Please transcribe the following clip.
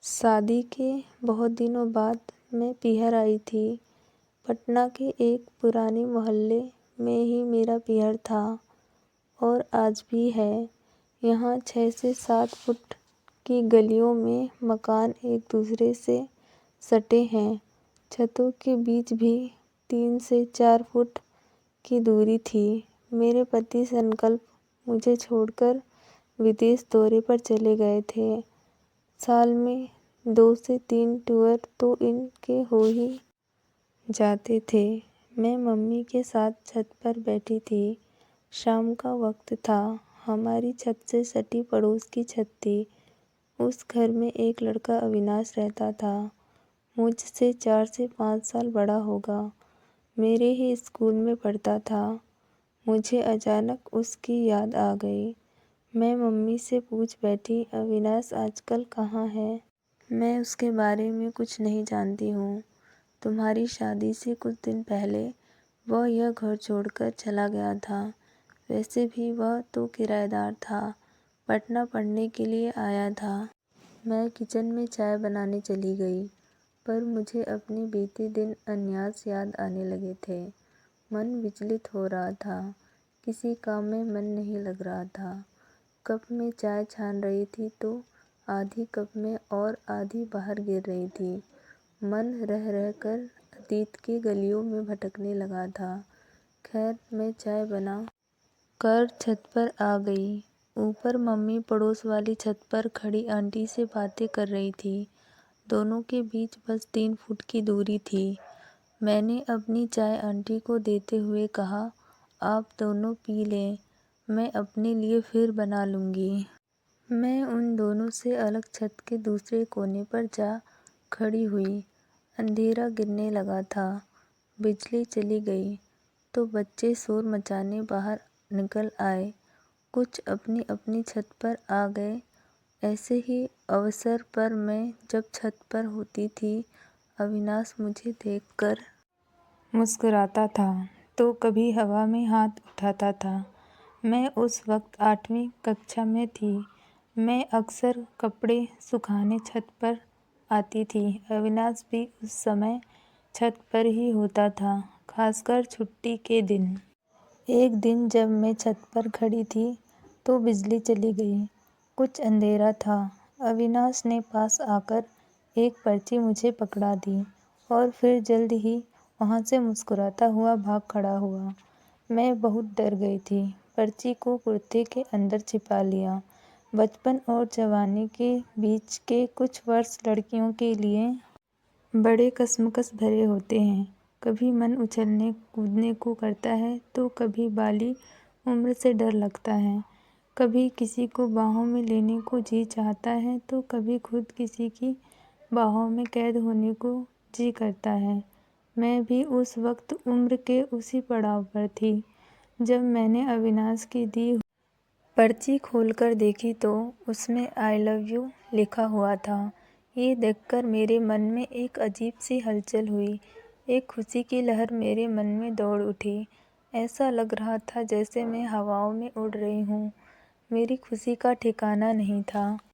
शादी के बहुत दिनों बाद मैं पीहर आई थी। पटना के एक पुराने मोहल्ले में ही मेरा पीहर था और आज भी है। यहाँ 6 से 7 फुट की गलियों में मकान एक दूसरे से सटे हैं। छतों के बीच भी 3 से 4 फुट की दूरी थी। मेरे पति संकल्प मुझे छोड़कर विदेश दौरे पर चले गए थे। साल में 2 से 3 टूर तो इनके हो ही जाते थे। मैं मम्मी के साथ छत पर बैठी थी। शाम का वक्त था। हमारी छत से सटी पड़ोस की छत थी। उस घर में एक लड़का अविनाश रहता था। मुझसे 4 से 5 साल बड़ा होगा। मेरे ही स्कूल में पढ़ता था। मुझे अचानक उसकी याद आ गई। मैं मम्मी से पूछ बैठी, अविनाश आजकल कहाँ है? मैं उसके बारे में कुछ नहीं जानती हूँ। तुम्हारी शादी से कुछ दिन पहले वह यह घर छोड़कर चला गया था। वैसे भी वह तो किराएदार था। पटना पढ़ने के लिए आया था। मैं किचन में चाय बनाने चली गई, पर मुझे अपने बीते दिन अन्यास याद आने लगे थे। मन विचलित हो रहा था। किसी काम में मन नहीं लग रहा था। कप में चाय छान रही थी तो आधी कप में और आधी बाहर गिर रही थी। मन रह रह कर अतीत की गलियों में भटकने लगा था। खैर, मैं चाय बना कर छत पर आ गई। ऊपर मम्मी पड़ोस वाली छत पर खड़ी आंटी से बातें कर रही थी। दोनों के बीच बस 3 फुट की दूरी थी। मैंने अपनी चाय आंटी को देते हुए कहा, आप दोनों पी लें, मैं अपने लिए फिर बना लूँगी। मैं उन दोनों से अलग छत के दूसरे कोने पर जा खड़ी हुई। अंधेरा गिरने लगा था। बिजली चली गई तो बच्चे शोर मचाने बाहर निकल आए। कुछ अपनी अपनी छत पर आ गए। ऐसे ही अवसर पर मैं जब छत पर होती थी, अविनाश मुझे देखकर मुस्कुराता था तो कभी हवा में हाथ उठाता था। मैं उस वक्त 8वीं कक्षा में थी। मैं अक्सर कपड़े सुखाने छत पर आती थी। अविनाश भी उस समय छत पर ही होता था, खासकर छुट्टी के दिन। एक दिन जब मैं छत पर खड़ी थी तो बिजली चली गई। कुछ अंधेरा था। अविनाश ने पास आकर एक पर्ची मुझे पकड़ा दी और फिर जल्द ही वहाँ से मुस्कुराता हुआ भाग खड़ा हुआ। मैं बहुत डर गई थी। पर्ची को कुर्ते के अंदर छिपा लिया। बचपन और जवानी के बीच के कुछ वर्ष लड़कियों के लिए बड़े कशमकश भरे होते हैं। कभी मन उछलने कूदने को करता है तो कभी बाली उम्र से डर लगता है। कभी किसी को बाहों में लेने को जी चाहता है तो कभी खुद किसी की बाहों में कैद होने को जी करता है। मैं भी उस वक्त उम्र के उसी पड़ाव पर थी। जब मैंने अविनाश की दी पर्ची खोलकर देखी तो उसमें आई लव यू लिखा हुआ था। ये देखकर मेरे मन में एक अजीब सी हलचल हुई। एक खुशी की लहर मेरे मन में दौड़ उठी। ऐसा लग रहा था जैसे मैं हवाओं में उड़ रही हूँ। मेरी खुशी का ठिकाना नहीं था।